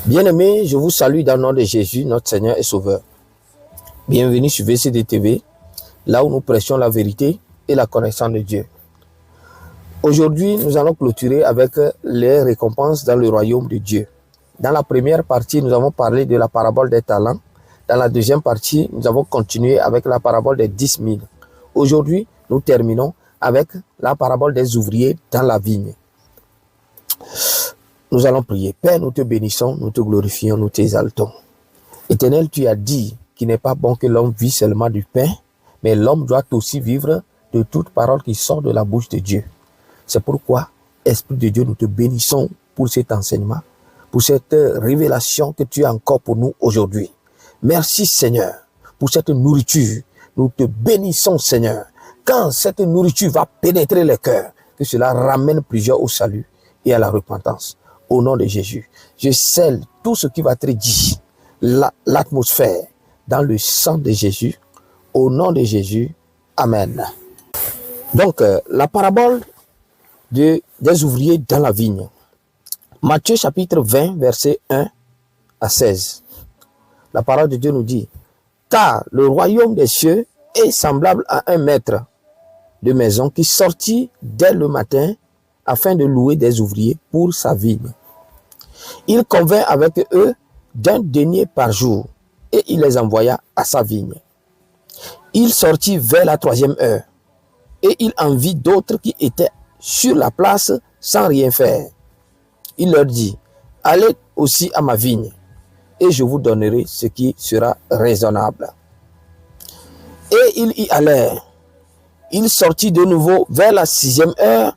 Bien-aimés, je vous salue dans le nom de Jésus, notre Seigneur et Sauveur. Bienvenue sur VCD TV, là où nous prêchons la vérité et la connaissance de Dieu. Aujourd'hui, nous allons clôturer avec les récompenses dans le royaume de Dieu. Dans la première partie, nous avons parlé de la parabole des talents. Dans la deuxième partie, nous avons continué avec la parabole des 10 000. Aujourd'hui, nous terminons avec la parabole des ouvriers dans la vigne. Nous allons prier. Père, nous te bénissons, nous te glorifions, nous t'exaltons. Éternel, tu as dit qu'il n'est pas bon que l'homme vit seulement du pain, mais l'homme doit aussi vivre de toute parole qui sort de la bouche de Dieu. C'est pourquoi, Esprit de Dieu, nous te bénissons pour cet enseignement, pour cette révélation que tu as encore pour nous aujourd'hui. Merci Seigneur pour cette nourriture. Nous te bénissons Seigneur. Quand cette nourriture va pénétrer les cœurs, que cela ramène plusieurs au salut et à la repentance. Au nom de Jésus, je scelle tout ce qui va être dit, l'atmosphère, dans le sang de Jésus. Au nom de Jésus, Amen. Donc, la parabole des ouvriers dans la vigne. Matthieu chapitre 20, verset 1 à 16. La parole de Dieu nous dit, « Car le royaume des cieux est semblable à un maître de maison qui sortit dès le matin afin de louer des ouvriers pour sa vigne. Il convint avec eux d'un denier par jour et il les envoya à sa vigne. Il sortit vers la 3e heure et il en vit d'autres qui étaient sur la place sans rien faire. Il leur dit, allez aussi à ma vigne et je vous donnerai ce qui sera raisonnable. Et ils y allèrent. Il sortit de nouveau vers la 6e heure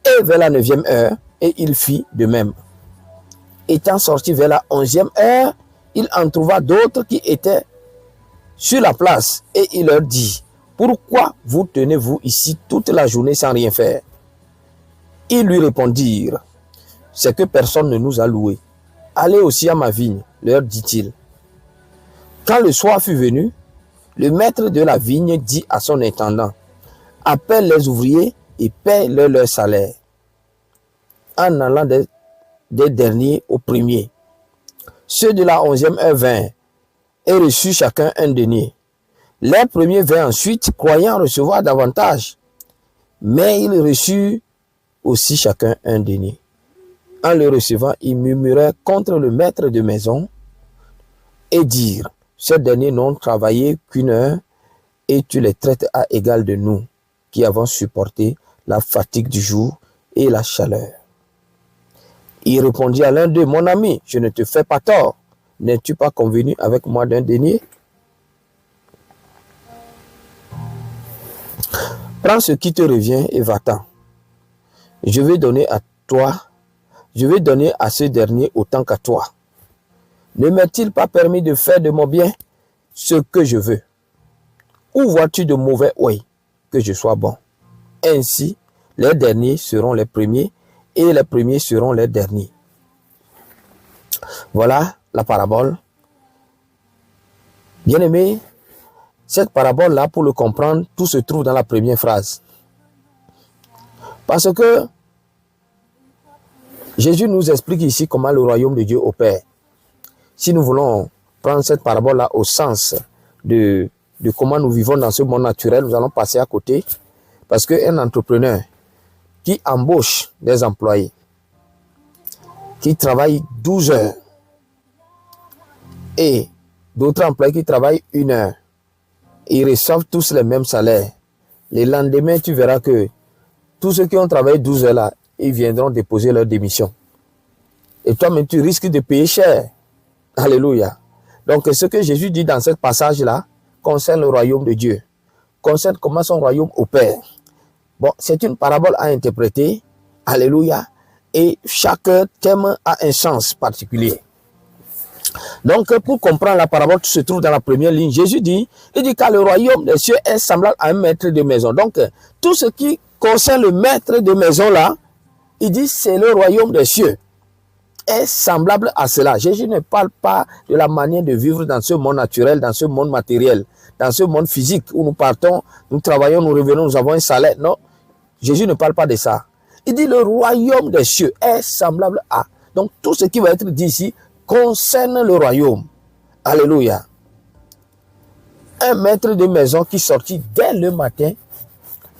et vers la 9e heure, et il fit de même. Étant sorti vers la 11e heure, il en trouva d'autres qui étaient sur la place, et il leur dit, pourquoi vous tenez-vous ici toute la journée sans rien faire? Ils lui répondirent, c'est que personne ne nous a loués. Allez aussi à ma vigne, leur dit-il. Quand le soir fut venu, le maître de la vigne dit à son intendant, appelle les ouvriers et paie-leur leur salaire, en allant des derniers aux premiers. Ceux de la 11e heure vinrent et reçurent chacun un denier. Les premiers vinrent ensuite, croyant recevoir davantage, mais ils reçurent aussi chacun un denier. En le recevant, ils murmuraient contre le maître de maison et dirent, ces derniers n'ont travaillé qu'une heure et tu les traites à égal de nous, qui avons supporté la fatigue du jour et la chaleur. Il répondit à l'un d'eux, mon ami, je ne te fais pas tort. N'es-tu pas convenu avec moi d'un denier? Prends ce qui te revient et va-t'en. Je vais donner à ce dernier autant qu'à toi. Ne m'est-il pas permis de faire de mon bien ce que je veux? Ou vois-tu de mauvais œil que je sois bon? Ainsi, les derniers seront les premiers et les premiers seront les derniers. Voilà la parabole. Bien-aimés, cette parabole-là, pour le comprendre, tout se trouve dans la première phrase. Parce que Jésus nous explique ici comment le royaume de Dieu opère. Si nous voulons prendre cette parabole-là au sens de comment nous vivons dans ce monde naturel, nous allons passer à côté. Parce qu'un entrepreneur qui embauche des employés, qui travaillent 12 heures, et d'autres employés qui travaillent 1 heure, ils reçoivent tous les mêmes salaires. Le lendemain, tu verras que tous ceux qui ont travaillé 12 heures là, ils viendront déposer leur démission. Et toi-même, tu risques de payer cher. Alléluia. Donc, ce que Jésus dit dans ce passage-là concerne le royaume de Dieu, concerne comment son royaume opère. Bon, c'est une parabole à interpréter. Alléluia. Et chaque thème a un sens particulier. Donc, pour comprendre la parabole qui se trouve dans la première ligne, Jésus dit, il dit car le royaume des cieux est semblable à un maître de maison. Donc, tout ce qui concerne le maître de maison là, il dit c'est le royaume des cieux. Est semblable à cela. Jésus ne parle pas de la manière de vivre dans ce monde naturel, dans ce monde matériel, dans ce monde physique où nous partons, nous travaillons, nous revenons, nous avons un salaire. Non, Jésus ne parle pas de ça. Il dit le royaume des cieux est semblable à. Donc tout ce qui va être dit ici concerne le royaume. Alléluia. Un maître de maison qui sortit dès le matin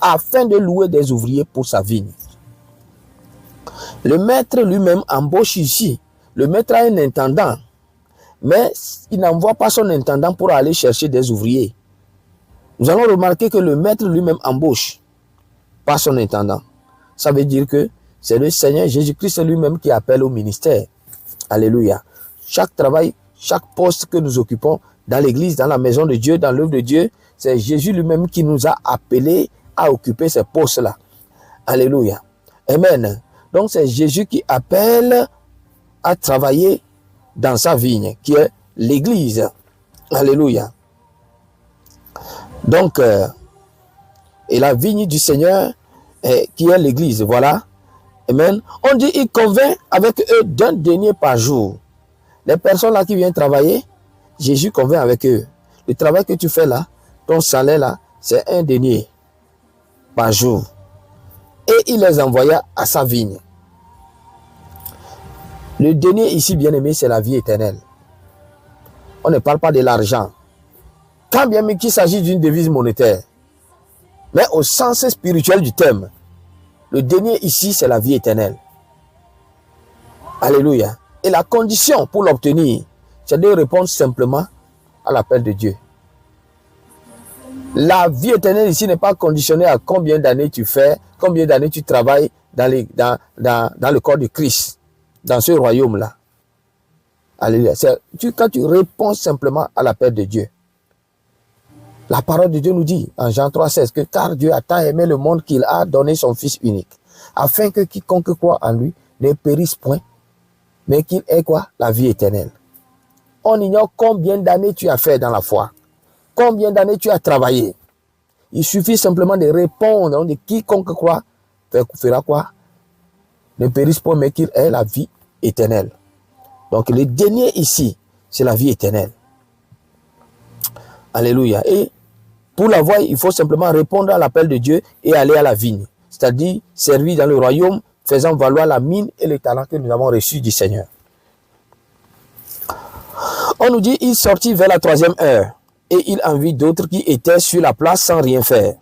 afin de louer des ouvriers pour sa vigne. Le maître lui-même embauche ici. Le maître a un intendant, mais il n'envoie pas son intendant pour aller chercher des ouvriers. Nous allons remarquer que le maître lui-même embauche, pas son intendant. Ça veut dire que c'est le Seigneur Jésus-Christ lui-même qui appelle au ministère. Alléluia. Chaque travail, chaque poste que nous occupons dans l'église, dans la maison de Dieu, dans l'œuvre de Dieu, c'est Jésus lui-même qui nous a appelés à occuper ces postes-là. Alléluia. Amen. Donc c'est Jésus qui appelle à travailler dans sa vigne, qui est l'église. Alléluia. Donc, et la vigne du Seigneur, qui est l'église, voilà. Amen. On dit, il convainc avec eux d'un denier par jour. Les personnes là qui viennent travailler, Jésus convainc avec eux. Le travail que tu fais là, ton salaire là, c'est un denier par jour. Et il les envoya à sa vigne. Le denier ici, bien aimé, c'est la vie éternelle. On ne parle pas de l'argent. Quand bien même qu'il s'agit d'une devise monétaire, mais au sens spirituel du terme, le denier ici, c'est la vie éternelle. Alléluia. Et la condition pour l'obtenir, c'est de répondre simplement à l'appel de Dieu. La vie éternelle ici n'est pas conditionnée à combien d'années tu fais, combien d'années tu travailles dans le corps de Christ, dans ce royaume-là. Alléluia. Quand tu réponds simplement à l'appel de Dieu. La parole de Dieu nous dit, en Jean 3,16, que car Dieu a tant aimé le monde qu'il a donné son Fils unique, afin que quiconque croit en lui ne périsse point, mais qu'il ait quoi? La vie éternelle. On ignore combien d'années tu as fait dans la foi, combien d'années tu as travaillé. Il suffit simplement de répondre. On dit quiconque croit fera quoi? Ne périsse point, mais qu'il ait la vie éternelle. Donc le dernier ici, c'est la vie éternelle. Alléluia. Et pour l'avoir, il faut simplement répondre à l'appel de Dieu et aller à la vigne. C'est-à-dire servir dans le royaume, faisant valoir la mine et les talents que nous avons reçus du Seigneur. On nous dit, il sortit vers la 3e heure et il en vit d'autres qui étaient sur la place sans rien faire.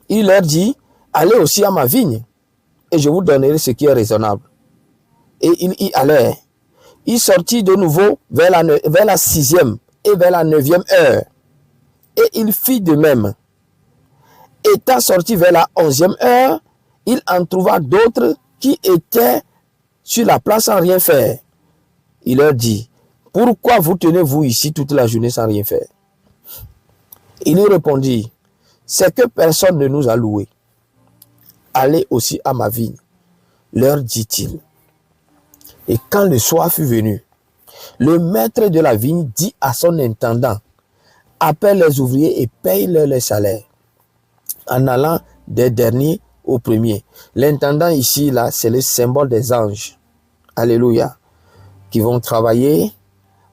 Il leur dit, allez aussi à ma vigne et je vous donnerai ce qui est raisonnable. Et ils y allèrent. Il sortit de nouveau vers la 6e et vers la 9e heure. Et il fit de même. Étant sorti vers la 11e heure, il en trouva d'autres qui étaient sur la place sans rien faire. Il leur dit, pourquoi vous tenez-vous ici toute la journée sans rien faire? Il lui répondit, c'est que personne ne nous a loués. Allez aussi à ma vigne, leur dit-il. Et quand le soir fut venu, le maître de la vigne dit à son intendant, appelle les ouvriers et paye-leur les salaires, en allant des derniers aux premiers. L'intendant ici, là, c'est le symbole des anges. Alléluia. Qui vont travailler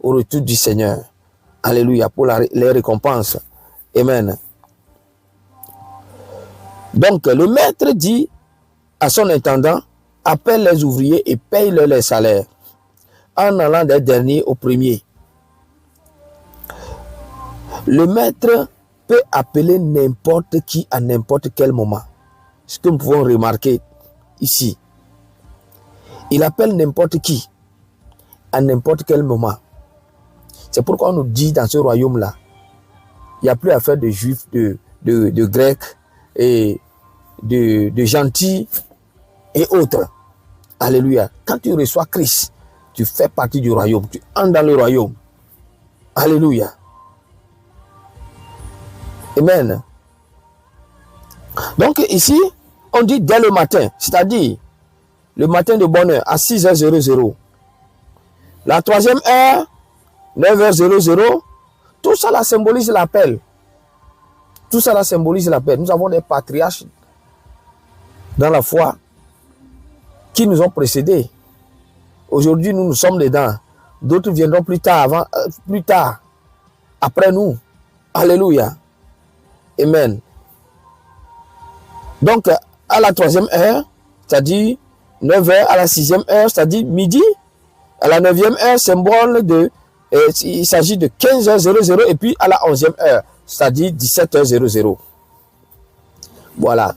au retour du Seigneur. Alléluia. Pour les récompenses. Amen. Donc, le maître dit à son intendant, appelle les ouvriers et paye-leur les salaires, en allant des derniers aux premiers. Le maître peut appeler n'importe qui à n'importe quel moment. Ce que nous pouvons remarquer ici. Il appelle n'importe qui à n'importe quel moment. C'est pourquoi on nous dit dans ce royaume-là, il n'y a plus affaire de juifs, de grecs et de gentils et autres. Alléluia. Quand tu reçois Christ, tu fais partie du royaume. Tu entres dans le royaume. Alléluia. Amen. Donc ici, on dit dès le matin, c'est-à-dire le matin de bonne heure à 6h00. La 3e heure, 9h00. Tout ça là symbolise l'appel. Tout ça là symbolise l'appel. Nous avons des patriarches dans la foi qui nous ont précédés. Aujourd'hui, nous sommes dedans. D'autres viendront plus tard, après nous. Alléluia. Amen. Donc, à la 3e heure, c'est-à-dire 9h à la 6e heure, c'est-à-dire midi. À la 9e heure, symbole de... il s'agit de 15h00 et puis à la 11e heure, c'est-à-dire 17h00. Voilà.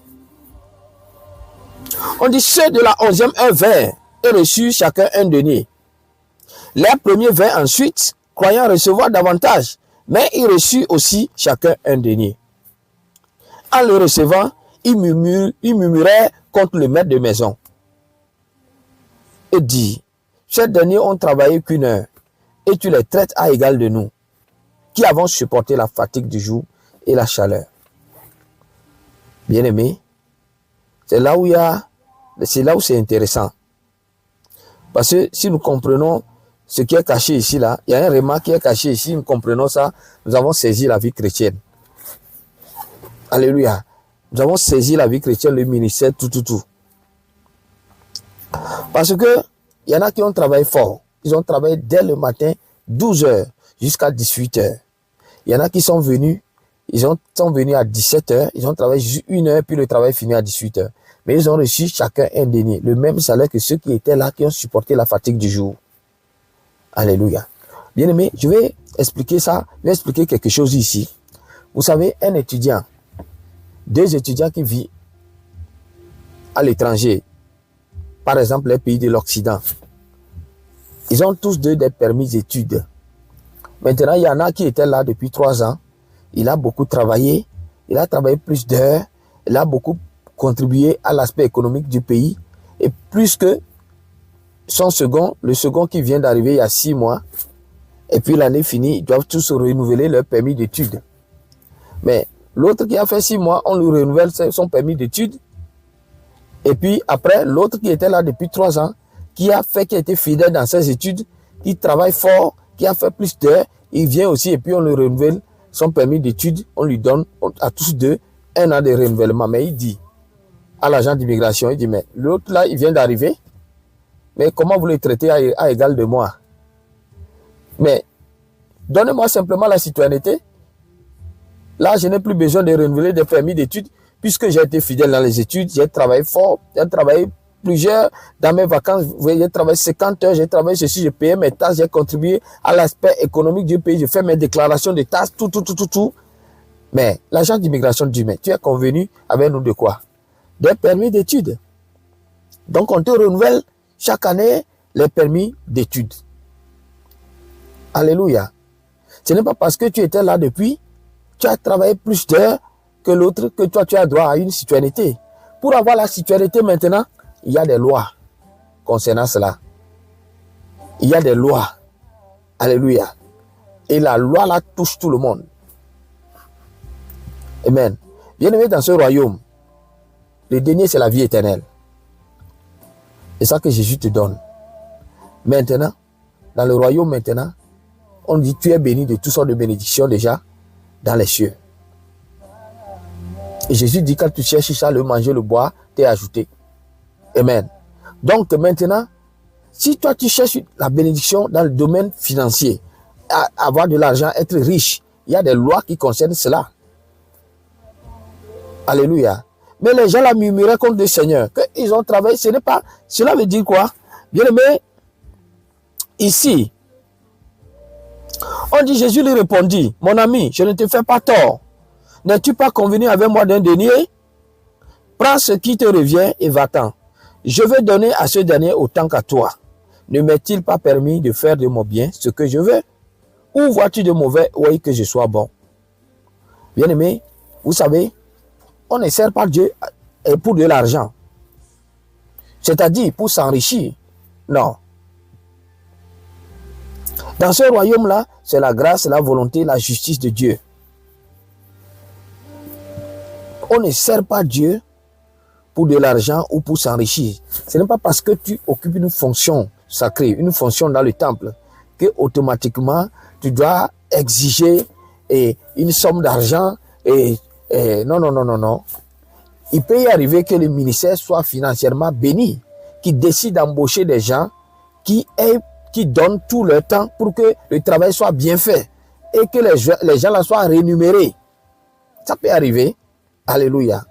On dit ceux de la 11e heure vinrent et reçurent chacun un denier. Les premiers vinrent ensuite, croyant recevoir davantage, mais ils reçurent aussi chacun un denier. En le recevant, ils murmuraient contre le maître de maison et dit, ces derniers ont travaillé qu'1 heure et tu les traites à égal de nous, qui avons supporté la fatigue du jour et la chaleur. Bien-aimés, c'est là où c'est intéressant. Parce que si nous comprenons ce qui est caché ici, là, il y a un remarque qui est caché ici, nous comprenons ça, nous avons saisi la vie chrétienne. Alléluia. Nous avons saisi la vie chrétienne, le ministère, tout. Parce que il y en a qui ont travaillé fort. Ils ont travaillé dès le matin, 12 heures jusqu'à 18 heures. Il y en a qui sont venus, sont venus à 17 heures, ils ont travaillé juste 1 heure, puis le travail finit à 18 heures. Mais ils ont reçu chacun un denier, le même salaire que ceux qui étaient là, qui ont supporté la fatigue du jour. Alléluia. Bien aimé, je vais expliquer ça, je vais expliquer quelque chose ici. Vous savez, un étudiant, 2 étudiants qui vivent à l'étranger, par exemple les pays de l'Occident, ils ont tous deux des permis d'études. Maintenant, il y en a qui étaient là depuis 3 ans. Il a beaucoup travaillé, il a travaillé plus d'heures, il a beaucoup contribué à l'aspect économique du pays. Et plus que le second qui vient d'arriver il y a 6 mois, et puis l'année finie, ils doivent tous renouveler leur permis d'études. Mais l'autre qui a fait 6 mois, on lui renouvelle son permis d'études. Et puis après, l'autre qui était là depuis 3 ans, qui a été fidèle dans ses études, qui travaille fort, qui a fait plus d'heures, il vient aussi et puis on lui renouvelle son permis d'études, on lui donne à tous deux 1 an de renouvellement. Mais il dit à l'agent d'immigration, il dit, mais l'autre là, il vient d'arriver, mais comment vous le traitez à égal de moi? Mais donnez-moi simplement la citoyenneté. Là, je n'ai plus besoin de renouveler des permis d'études, puisque j'ai été fidèle dans les études, j'ai travaillé fort, j'ai travaillé plusieurs dans mes vacances, j'ai travaillé 50 heures, j'ai travaillé ceci, j'ai payé mes taxes, j'ai contribué à l'aspect économique du pays, j'ai fait mes déclarations de taxes, tout. Mais l'agent d'immigration dit, mais tu es convenu avec nous de quoi? Des permis d'études. Donc on te renouvelle chaque année les permis d'études. Alléluia. Ce n'est pas parce que tu étais là depuis, tu as travaillé plus d'heures que l'autre, que toi tu as droit à une citoyenneté. Pour avoir la citoyenneté maintenant, il y a des lois concernant cela. Il y a des lois. Alléluia. Et la loi là touche tout le monde. Amen. Bien-aimé, dans ce royaume, le dernier c'est la vie éternelle. C'est ça que Jésus te donne. Maintenant, dans le royaume maintenant, on dit tu es béni de toutes sortes de bénédictions déjà dans les cieux. Et Jésus dit quand tu cherches ça, le manger, le boire, t'es ajouté. Amen. Donc maintenant, si toi tu cherches la bénédiction dans le domaine financier, avoir de l'argent, être riche, il y a des lois qui concernent cela. Alléluia. Mais les gens la murmuraient contre le Seigneur, qu'ils ont travaillé, ce n'est pas, cela veut dire quoi? Bien aimé, ici, on dit, Jésus lui répondit, mon ami, je ne te fais pas tort. N'es-tu pas convenu avec moi d'un denier? Prends ce qui te revient et va-t'en. Je vais donner à ce dernier autant qu'à toi. Ne m'est-il pas permis de faire de mon bien ce que je veux? Ou vois-tu de mauvais œil que je sois bon? Bien-aimé, vous savez, on ne sert pas Dieu pour de l'argent. C'est-à-dire pour s'enrichir. Non. Dans ce royaume-là, c'est la grâce, la volonté, la justice de Dieu. On ne sert pas Dieu pour de l'argent ou pour s'enrichir. Ce n'est pas parce que tu occupes une fonction sacrée, une fonction dans le temple, que automatiquement tu dois exiger une somme d'argent. Non. Il peut y arriver que le ministère soit financièrement béni, qui décide d'embaucher des gens qui donnent tout leur temps pour que le travail soit bien fait et que les gens là soient rémunérés. Ça peut arriver. Alléluia.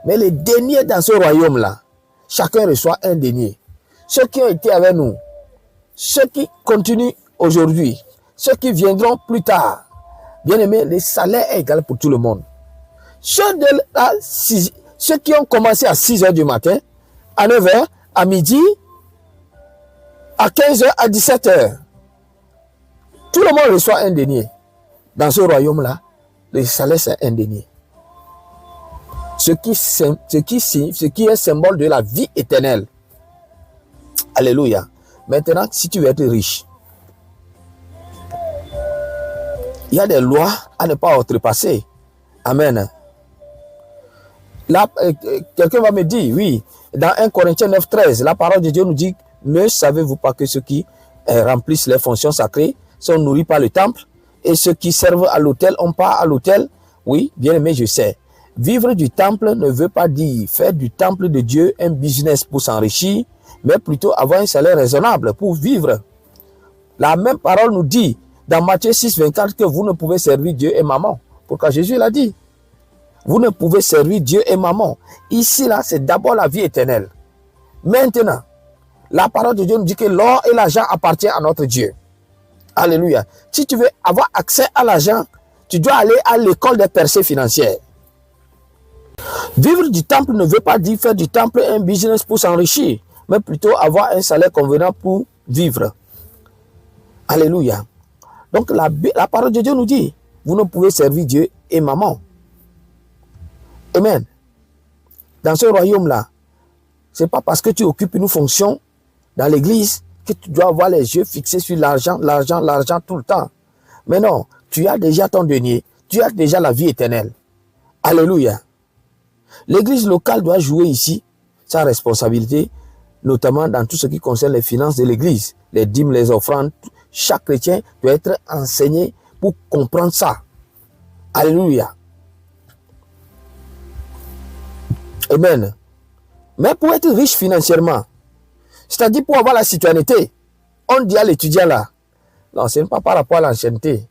Mais les deniers dans ce royaume-là, chacun reçoit un denier. ceux qui ont été avec nous, ceux qui continuent aujourd'hui, ceux qui viendront plus tard. Bien-aimés, le salaire est égal pour tout le monde. Ceux qui ont commencé à 6 heures du matin, à 9 heures, à midi, à 15 heures, à 17 heures, tout le monde reçoit un denier. Dans ce royaume-là, le salaire, c'est un denier. Ce qui est symbole de la vie éternelle. Alléluia. Maintenant, si tu veux être riche, il y a des lois à ne pas outrepasser. Amen. Là, quelqu'un va me dire, oui, dans 1 Corinthiens 9, 13, la parole de Dieu nous dit, ne savez-vous pas que ceux qui remplissent les fonctions sacrées sont nourris par le temple et ceux qui servent à l'autel ont part à l'autel? Oui, bien aimé, je sais. Vivre du temple ne veut pas dire faire du temple de Dieu un business pour s'enrichir, mais plutôt avoir un salaire raisonnable pour vivre. La même parole nous dit dans Matthieu 6, 24 que vous ne pouvez servir Dieu et maman. Pourquoi Jésus l'a dit. Vous ne pouvez servir Dieu et maman. Ici, là, c'est d'abord la vie éternelle. Maintenant, la parole de Dieu nous dit que l'or et l'argent appartiennent à notre Dieu. Alléluia. Si tu veux avoir accès à l'argent, tu dois aller à l'école des percées financières. Vivre du temple ne veut pas dire faire du temple un business pour s'enrichir, mais plutôt avoir un salaire convenant pour vivre. Alléluia. Donc la parole de Dieu nous dit, vous ne pouvez servir Dieu et maman. Amen. Dans ce royaume-là, ce n'est pas parce que tu occupes une fonction dans l'église que tu dois avoir les yeux fixés sur l'argent, l'argent, l'argent tout le temps. Mais non, tu as déjà ton denier, tu as déjà la vie éternelle. Alléluia. L'église locale doit jouer ici sa responsabilité, notamment dans tout ce qui concerne les finances de l'église, les dîmes, les offrandes. Chaque chrétien doit être enseigné pour comprendre ça. Alléluia. Amen. Mais pour être riche financièrement, c'est-à-dire pour avoir la citoyenneté, on dit à l'étudiant là, non, ce n'est pas par rapport à l'ancienneté.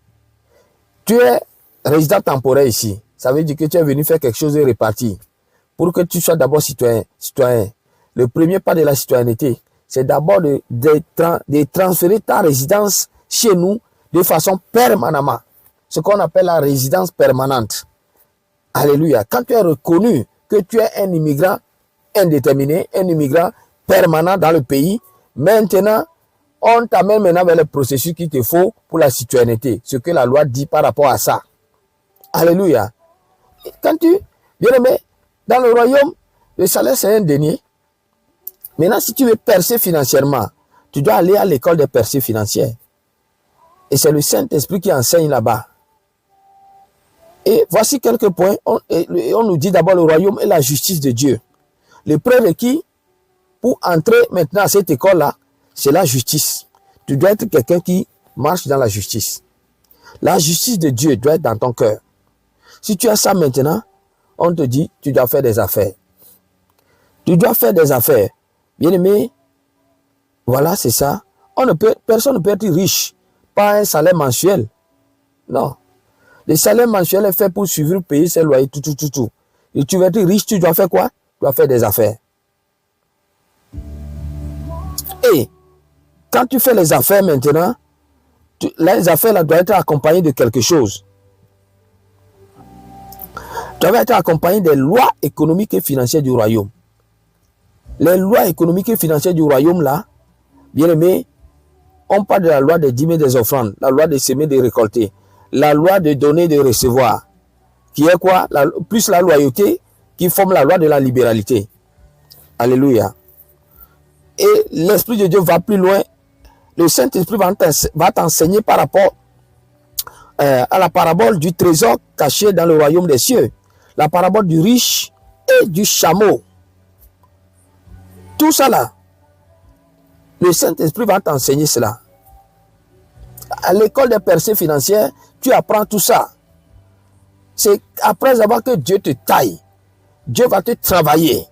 Tu es résident temporaire ici. Ça veut dire que tu es venu faire quelque chose de réparti. Pour que tu sois d'abord citoyen. Le premier pas de la citoyenneté, c'est d'abord de transférer ta résidence chez nous de façon permanemment. Ce qu'on appelle la résidence permanente. Alléluia. Quand tu es reconnu que tu es un immigrant indéterminé, un immigrant permanent dans le pays, maintenant, on t'amène maintenant vers le processus qu'il te faut pour la citoyenneté. Ce que la loi dit par rapport à ça. Alléluia. Quand bien aimé, dans le royaume, le salaire c'est un denier. Maintenant, si tu veux percer financièrement, tu dois aller à l'école des percées financières. Et c'est le Saint-Esprit qui enseigne là-bas. Et voici quelques points. On nous dit d'abord le royaume et la justice de Dieu. Le prérequis pour entrer maintenant à cette école-là, c'est la justice. Tu dois être quelqu'un qui marche dans la justice. La justice de Dieu doit être dans ton cœur. Si tu as ça maintenant, on te dit, tu dois faire des affaires. Tu dois faire des affaires. Bien aimé, voilà, c'est ça. Personne ne peut être riche par un salaire mensuel. Non. Le salaire mensuel est fait pour suivre, payer ses loyers, tout. Et tu veux être riche, tu dois faire quoi? Tu dois faire des affaires. Et quand tu fais les affaires maintenant, les affaires là doivent être accompagnées de quelque chose. Tu dois être accompagné des lois économiques et financières du royaume. Les lois économiques et financières du royaume là, bien aimé, on parle de la loi des dîmes et des offrandes, la loi de semer et de récolter, la loi de donner et de recevoir, qui est quoi? Plus la loyauté qui forme la loi de la libéralité. Alléluia. Et l'Esprit de Dieu va plus loin. Le Saint-Esprit va t'enseigner par rapport à la parabole du trésor caché dans le royaume des cieux. La parabole du riche et du chameau. Tout ça là, le Saint-Esprit va t'enseigner cela. À l'école des percées financières, tu apprends tout ça. C'est après avoir que Dieu te taille. Dieu va te travailler.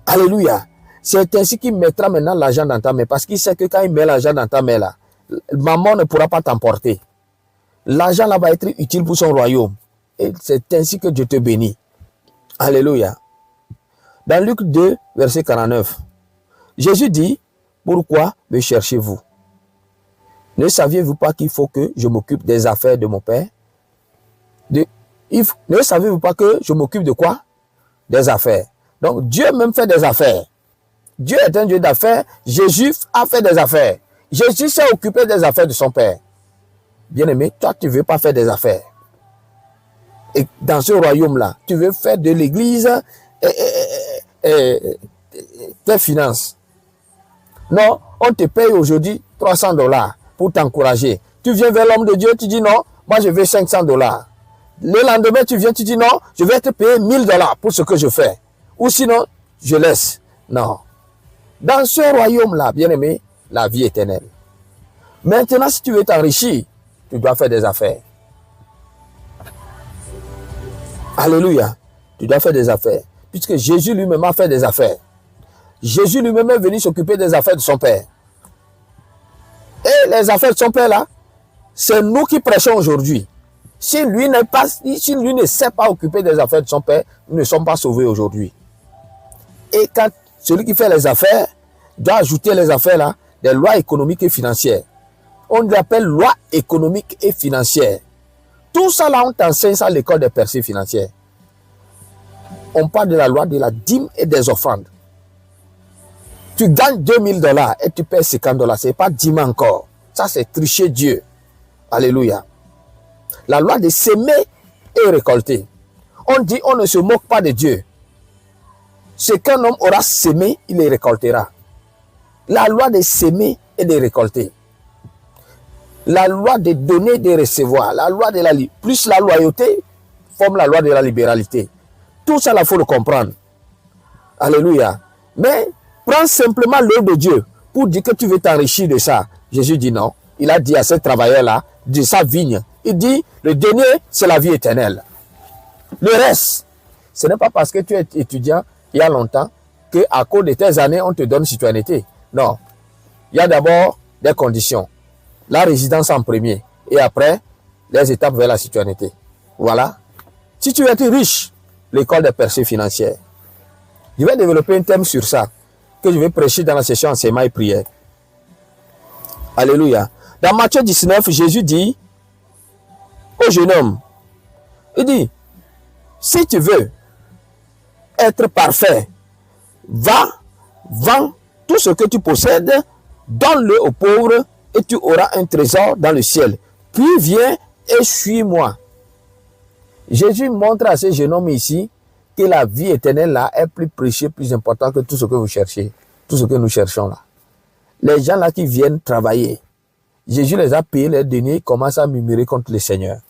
Alléluia. C'est ainsi qu'il mettra maintenant l'argent dans ta main. Parce qu'il sait que quand il met l'argent dans ta main là, maman ne pourra pas t'emporter. L'argent là va être utile pour son royaume. Et c'est ainsi que Dieu te bénit. Alléluia. Dans Luc 2, verset 49, Jésus dit, Pourquoi me cherchez-vous? Ne saviez-vous pas qu'il faut que je m'occupe des affaires de mon Père? Ne savez-vous pas que je m'occupe de quoi? Des affaires. Donc Dieu même fait des affaires. Dieu est un Dieu d'affaires. Jésus a fait des affaires. Jésus s'est occupé des affaires de son Père. Bien-aimé, toi tu ne veux pas faire des affaires. Et dans ce royaume-là, tu veux faire de l'église tes finances. Non, on te paye aujourd'hui $300 pour t'encourager. Tu viens vers l'homme de Dieu, tu dis non, moi je veux $500. Le lendemain, tu viens, tu dis non, je vais te payer $1000 pour ce que je fais. Ou sinon, je laisse. Non. Dans ce royaume-là, bien-aimé, la vie éternelle. Maintenant, si tu veux t'enrichir, tu dois faire des affaires. Alléluia. Tu dois faire des affaires. Puisque Jésus lui-même a fait des affaires. Jésus lui-même est venu s'occuper des affaires de son Père. Et les affaires de son Père là, c'est nous qui prêchons aujourd'hui. Si lui ne sait pas occuper des affaires de son Père, nous ne sommes pas sauvés aujourd'hui. Et quand celui qui fait les affaires doit ajouter les affaires là, des lois économiques et financières. On les appelle lois économiques et financières. Tout ça là, on t'enseigne ça à l'école des percées financières. On parle de la loi de la dîme et des offrandes. Tu gagnes $2000 et tu payes $50. Ce n'est pas dîme encore. Ça, c'est tricher Dieu. Alléluia. La loi de s'aimer et récolter. On dit, on ne se moque pas de Dieu. Ce qu'un homme aura sémé, il les récoltera. La loi de s'aimer et de récolter. La loi de donner et de recevoir. La loi de la plus la loyauté forme la loi de la libéralité. Tout ça, il faut le comprendre. Alléluia. Mais prends simplement l'œuvre de Dieu pour dire que tu veux t'enrichir de ça. Jésus dit non. Il a dit à ces travailleurs-là, de sa vigne, il dit, le dernier, c'est la vie éternelle. Le reste, ce n'est pas parce que tu es étudiant il y a longtemps qu'à cause de tes années, on te donne citoyenneté. Non. Il y a d'abord des conditions. La résidence en premier. Et après, les étapes vers la citoyenneté. Voilà. Si tu veux être riche, l'école des percées financières. Je vais développer un thème sur ça, que je vais prêcher dans la session enseignement et prière. Alléluia. Dans Matthieu 19, Jésus dit au jeune homme, il dit, si tu veux être parfait, va, vends tout ce que tu possèdes, donne-le aux pauvres et tu auras un trésor dans le ciel. Puis viens et suis-moi. Jésus montre à ce jeune homme ici que la vie éternelle là est plus précieuse, plus importante que tout ce que vous cherchez, tout ce que nous cherchons là. Les gens là qui viennent travailler, Jésus les a payés les deniers, ils commencent à murmurer contre le Seigneur.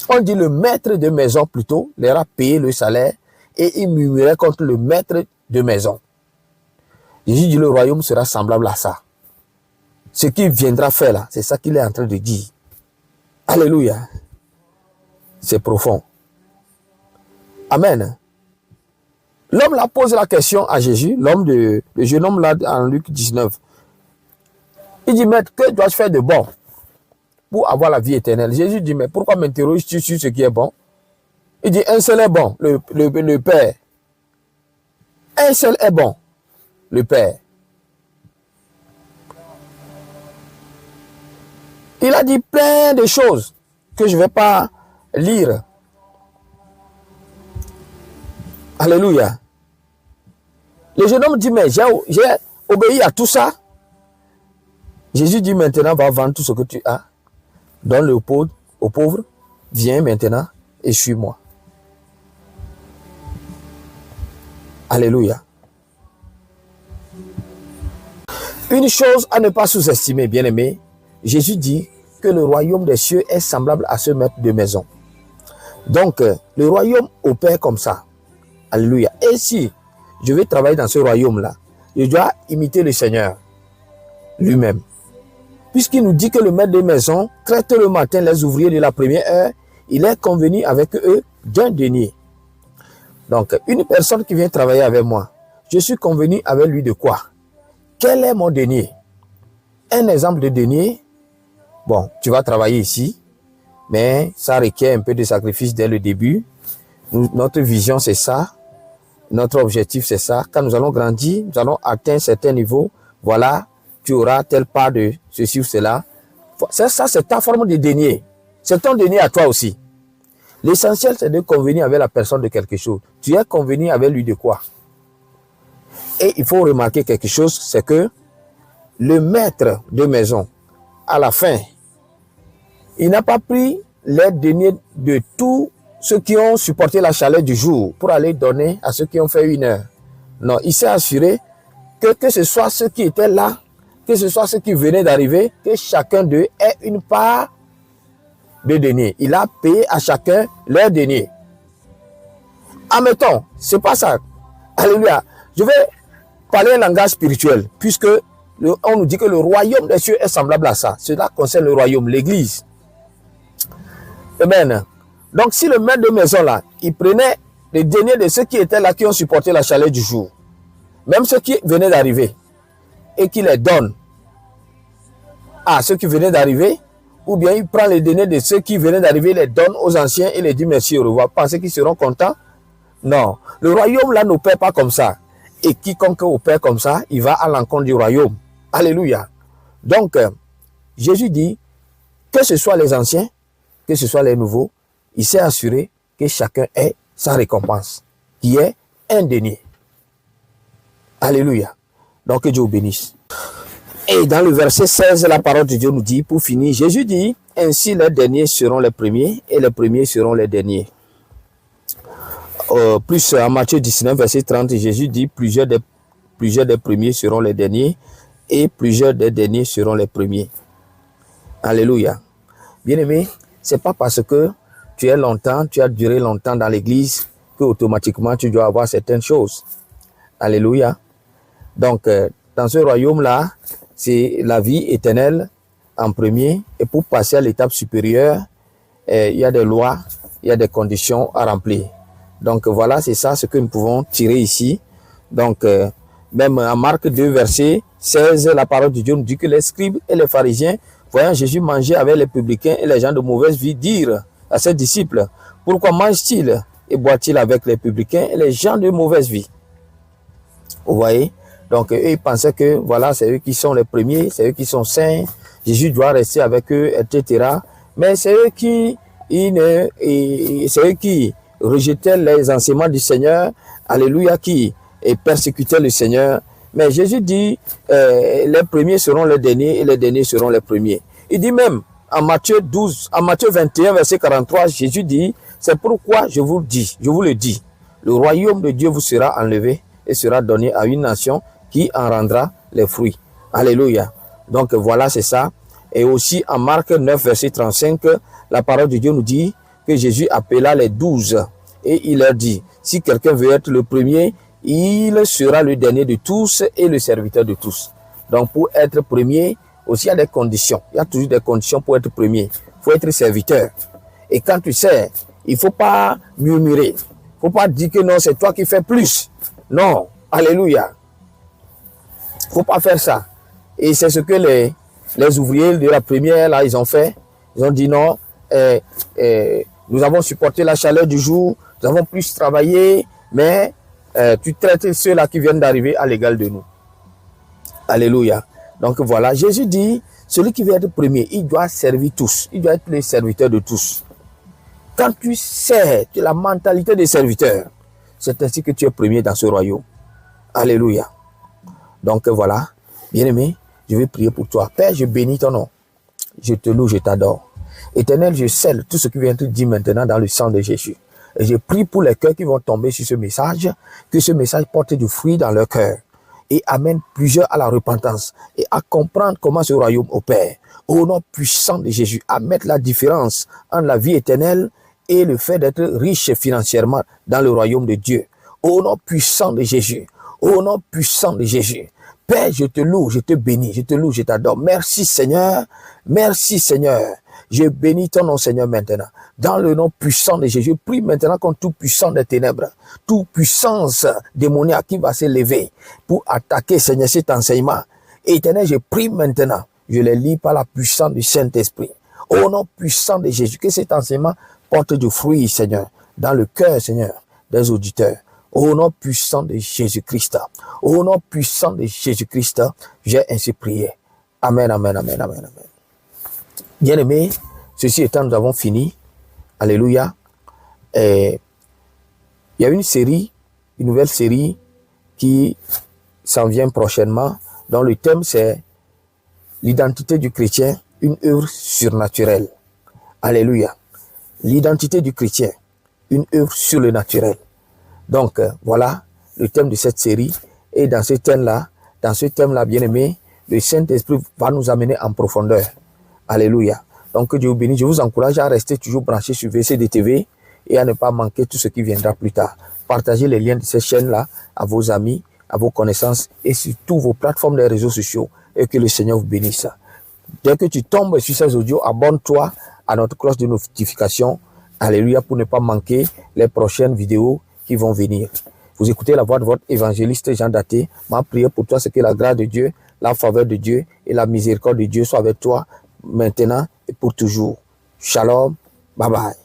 On dit le maître de maison plutôt leur a payé le salaire et il murmurait contre le maître de maison. Jésus dit le royaume sera semblable à ça. Ce qu'il viendra faire là, c'est ça qu'il est en train de dire. Alléluia. C'est profond. Amen. L'homme là pose la question à Jésus, le jeune homme là en Luc 19. Il dit, maître, que dois-je faire de bon pour avoir la vie éternelle? Jésus dit, mais pourquoi m'interroges-tu sur ce qui est bon? Il dit, un seul est bon, le Père. Un seul est bon, le Père. Il a dit plein de choses que je ne vais pas lire. Alléluia. Le jeune homme dit, mais j'ai obéi à tout ça. Jésus dit, maintenant, va vendre tout ce que tu as. Donne-le aux pauvres. Viens maintenant et suis-moi. Alléluia. Une chose à ne pas sous-estimer, bien-aimé. Jésus dit que le royaume des cieux est semblable à ce maître de maison. Donc, le royaume opère comme ça. Alléluia. Et si je vais travailler dans ce royaume-là, je dois imiter le Seigneur lui-même. Puisqu'il nous dit que le maître de maison traite le matin les ouvriers de la première heure, il est convenu avec eux d'un denier. Donc, une personne qui vient travailler avec moi, je suis convenu avec lui de quoi? Quel est mon denier? Un exemple de denier, bon, tu vas travailler ici, mais ça requiert un peu de sacrifice dès le début. Notre vision, c'est ça. Notre objectif, c'est ça. Quand nous allons grandir, nous allons atteindre certains niveaux. Voilà, tu auras telle part de ceci ou cela. Ça, c'est ta forme de denier. C'est ton denier à toi aussi. L'essentiel, c'est de convenir avec la personne de quelque chose. Tu es convenu avec lui de quoi? Et il faut remarquer quelque chose, c'est que le maître de maison, à la fin, il n'a pas pris les deniers de tous ceux qui ont supporté la chaleur du jour pour aller donner à ceux qui ont fait 1 heure. Non, il s'est assuré que ce soit ceux qui étaient là, que ce soit ceux qui venaient d'arriver, que chacun d'eux ait une part de deniers. Il a payé à chacun leur denier. Admettons, c'est pas ça. Alléluia. Je vais parler un langage spirituel, puisque on nous dit que le royaume des cieux est semblable à ça. Cela concerne le royaume, l'église. Amen. Donc, si le maître de maison là, il prenait les deniers de ceux qui étaient là, qui ont supporté la chaleur du jour, même ceux qui venaient d'arriver, et qu'il les donne à ceux qui venaient d'arriver, ou bien il prend les deniers de ceux qui venaient d'arriver, les donne aux anciens et les dit merci, au revoir. Pensez qu'ils seront contents? Non. Le royaume là n'opère pas comme ça. Et quiconque opère comme ça, il va à l'encontre du royaume. Alléluia. Donc, Jésus dit, que ce soit les anciens, que ce soit les nouveaux, il s'est assuré que chacun ait sa récompense, qui est un denier. Alléluia. Donc, que Dieu vous bénisse. Et dans le verset 16, la parole de Dieu nous dit, pour finir, Jésus dit, ainsi les derniers seront les premiers et les premiers seront les derniers. Plus en Matthieu 19, verset 30, Jésus dit, plusieurs des premiers seront les derniers et plusieurs des derniers seront les premiers. Alléluia. Bien-aimé, c'est pas parce que tu as duré longtemps dans l'église que automatiquement tu dois avoir certaines choses. Alléluia. Donc, dans ce royaume-là, c'est la vie éternelle en premier. Et pour passer à l'étape supérieure, il y a des lois, il y a des conditions à remplir. Donc, voilà, c'est ça ce que nous pouvons tirer ici. Donc, même en Marc 2, verset 16, la parole de Dieu nous dit que les scribes et les pharisiens, voyant Jésus manger avec les publicains et les gens de mauvaise vie, dirent à ses disciples, pourquoi mange-t-il et boit-il avec les publicains et les gens de mauvaise vie? Vous voyez? Donc, eux, ils pensaient que, voilà, c'est eux qui sont les premiers, c'est eux qui sont saints, Jésus doit rester avec eux, etc. Mais c'est eux qui rejetaient les enseignements du Seigneur, alléluia, qui persécutaient le Seigneur. Mais Jésus dit, les premiers seront les derniers et les derniers seront les premiers. Il dit même, en Matthieu 21, verset 43, Jésus dit, c'est pourquoi je vous le dis, le royaume de Dieu vous sera enlevé et sera donné à une nation qui en rendra les fruits. Alléluia. Donc voilà, c'est ça. Et aussi en Marc 9, verset 35, la parole de Dieu nous dit que Jésus appela les 12 et il leur dit, si quelqu'un veut être le premier, il sera le dernier de tous et le serviteur de tous. Donc pour être premier, aussi il y a des conditions. Il y a toujours des conditions pour être premier. Il faut être serviteur. Et quand tu sers, il ne faut pas murmurer. Il ne faut pas dire que non, c'est toi qui fais plus. Non. Alléluia. Il ne faut pas faire ça. Et c'est ce que les ouvriers de la première, là, ils ont fait. Ils ont dit non, nous avons supporté la chaleur du jour, nous avons plus travaillé, mais tu traites ceux-là qui viennent d'arriver à l'égal de nous. Alléluia. Donc voilà, Jésus dit, celui qui veut être premier, il doit servir tous. Il doit être le serviteur de tous. Quand tu sers, tu as la mentalité des serviteurs. C'est ainsi que tu es premier dans ce royaume. Alléluia. Donc voilà, bien-aimé, je vais prier pour toi. Père, je bénis ton nom. Je te loue, je t'adore. Éternel, je scelle tout ce qui vient te dire maintenant dans le sang de Jésus. Et je prie pour les cœurs qui vont tomber sur ce message, que ce message porte du fruit dans leur cœur et amène plusieurs à la repentance et à comprendre comment ce royaume opère. Au nom puissant de Jésus, à mettre la différence entre la vie éternelle et le fait d'être riche financièrement dans le royaume de Dieu. Au nom puissant de Jésus, au nom puissant de Jésus. Père, je te loue, je te bénis, je te loue, je t'adore. Merci Seigneur, merci Seigneur. Je bénis ton nom Seigneur maintenant. Dans le nom puissant de Jésus, je prie maintenant contre tout puissant des ténèbres, toute puissance démoniaque qui va s'élever pour attaquer Seigneur cet enseignement. Éternel, je prie maintenant, je les lis par la puissance du Saint-Esprit. Au nom puissant de Jésus, que cet enseignement porte du fruit Seigneur, dans le cœur Seigneur des auditeurs. Au nom puissant de Jésus-Christ. Au nom puissant de Jésus-Christ, j'ai ainsi prié. Amen, amen, amen, amen, amen. Bien-aimés, ceci étant, nous avons fini. Alléluia. Et il y a une nouvelle série qui s'en vient prochainement, dont le thème c'est l'identité du chrétien, une œuvre surnaturelle. Alléluia. L'identité du chrétien, une œuvre sur le naturel. Donc, voilà le thème de cette série. Et dans ce thème-là, bien-aimé, le Saint-Esprit va nous amener en profondeur. Alléluia. Donc, que Dieu vous bénisse. Je vous encourage à rester toujours branché sur VCD TV et à ne pas manquer tout ce qui viendra plus tard. Partagez les liens de cette chaîne-là à vos amis, à vos connaissances et sur tous vos plateformes des réseaux sociaux. Et que le Seigneur vous bénisse. Dès que tu tombes sur ces audios, abonne-toi à notre cloche de notification. Alléluia, pour ne pas manquer les prochaines vidéos qui vont venir. Vous écoutez la voix de votre évangéliste Jean Daté. Ma prière pour toi, c'est que la grâce de Dieu, la faveur de Dieu et la miséricorde de Dieu soient avec toi maintenant et pour toujours. Shalom, bye bye.